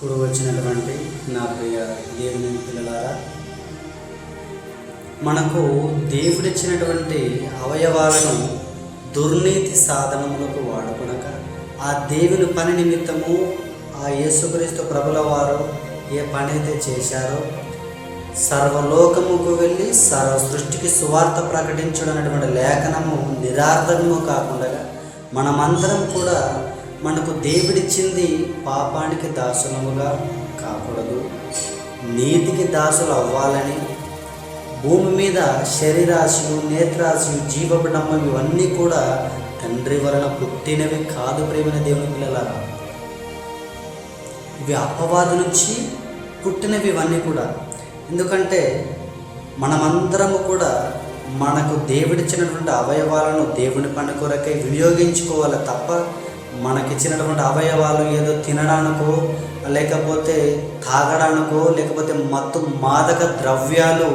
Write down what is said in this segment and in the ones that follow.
కూడి వచ్చినటువంటి నా ప్రియ దేవుని పిల్లలారా, మనకు దేవుడిచ్చినటువంటి అవయవాలను దుర్నీతి సాధనములకు వాడుకొనక, ఆ దేవుని పని నిమిత్తము ఆ యేసుక్రీస్తు ప్రభుల వారు ఏ పని అయితే చేశారో, సర్వలోకముకు వెళ్ళి సర్వ సృష్టికి సువార్త ప్రకటించడం అనేటువంటి లేఖనము నిరార్థకము కాకుండా, మనమందరం కూడా మనకు దేవుడిచ్చింది పాపానికి దాసులముగా కాకూడదు, నీతికి దాసులు అవ్వాలని, భూమి మీద శరీరాశయు నేత్రాశయు జీవబిడంబం ఇవన్నీ కూడా తండ్రి వలన పుట్టినవి కాదు. ప్రేమైన దేవుని పిల్లలారా, ఇవి అపవాది నుంచి పుట్టినవి ఇవన్నీ కూడా. ఎందుకంటే మనమందరము కూడా మనకు దేవుడిచ్చినటువంటి అవయవాలను దేవుని పని కొరకై వినియోగించుకోవాలి తప్ప, మనకిచ్చినటువంటి అవయవాలు ఏదో తినడానికో, లేకపోతే తాగడానికో, లేకపోతే మత్తు మాదక ద్రవ్యాలు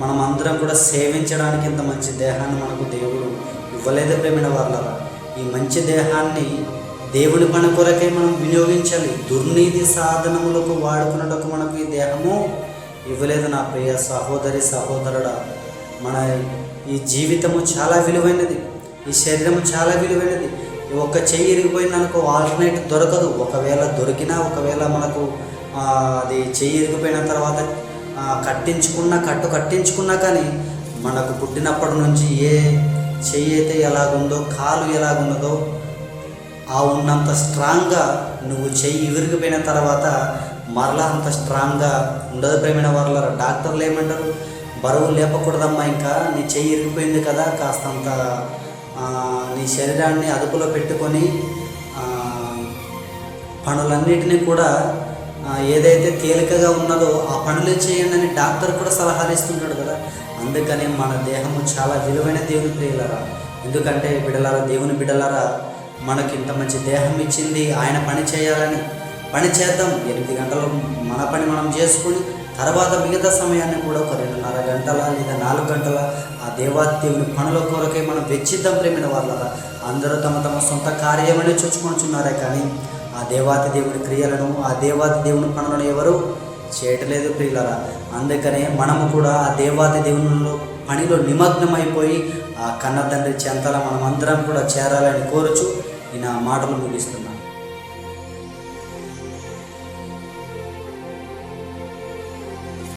మనమందరం కూడా సేవించడానికి ఇంత మంచి దేహాన్ని మనకు దేవుడు ఇవ్వలేదు. ప్రేమైన వాళ్ళరా, ఈ మంచి దేహాన్ని దేవుని పని కొరకై మనం వినియోగించాలి. దుర్నీతి సాధనములకు వాడుకున్నటకు మనకు ఈ దేహము ఇవ్వలేదు. నా ప్రియ సహోదరి సహోదరుడా, మన ఈ జీవితము చాలా విలువైనది, ఈ శరీరము చాలా విలువైనది. ఒక్క చెయ్యి ఇరిగిపోయిందనుకో ఆల్టర్నేట్ దొరకదు. ఒకవేళ దొరికినా, ఒకవేళ మనకు అది చెయ్యి ఇరిగిపోయిన తర్వాత కట్టించుకున్నా కానీ మనకు పుట్టినప్పటి నుంచి ఏ చెయ్యి అయితే ఎలాగుందో, కాలు ఎలాగున్నదో ఆ ఉన్నంత స్ట్రాంగ్గా నువ్వు చెయ్యి విరిగిపోయిన తర్వాత మరలా అంత స్ట్రాంగ్గా ఉండదు. ప్రేమైన వాళ్ళ డాక్టర్లు ఏమంటారు, బరువు లేపకూడదమ్మా, ఇంకా నీ చెయ్యి ఇరిగిపోయింది కదా, కాస్తంత నీ శరీరాన్ని అదుపులో పెట్టుకొని పనులన్నిటినీ కూడా ఏదైతే తేలికగా ఉన్నదో ఆ పనులే చేయండి అని డాక్టర్ కూడా సలహాలు ఇస్తుంటాడు కదా. అందుకని మన దేహము చాలా విలువైన దేవుని ప్రియులారా. ఎందుకంటే బిడ్డలారా, దేవుని బిడ్డలారా, మనకి ఇంత మంచి దేహం ఇచ్చింది ఆయన పని చేయాలని. పని చేద్దాం, 8 గంటలు మన పని మనం చేసుకుని తర్వాత మిగతా సమయాన్ని కూడా ఒక 2.5 గంటల లేదా 4 గంటల ఆ దేవుని పనుల కొరకై మనం వెచ్చిద్దాం. ప్రేమైన వాళ్ళరా, అందరూ తమ తమ సొంత కార్యమని చూచుకొనిచున్నారే కానీ ఆ దేవుడి క్రియలను, ఆ దేవుని పనులను ఎవరు చేయట్లేదు ప్రియులరా. అందుకనే మనము కూడా ఆ దేవునిలో పనిలో నిమగ్నమైపోయి ఆ కన్న తండ్రి చెంతల మనమందరం కూడా చేరాలని కోరుచు ఈ నా మాటలు ముగిస్తున్నాను.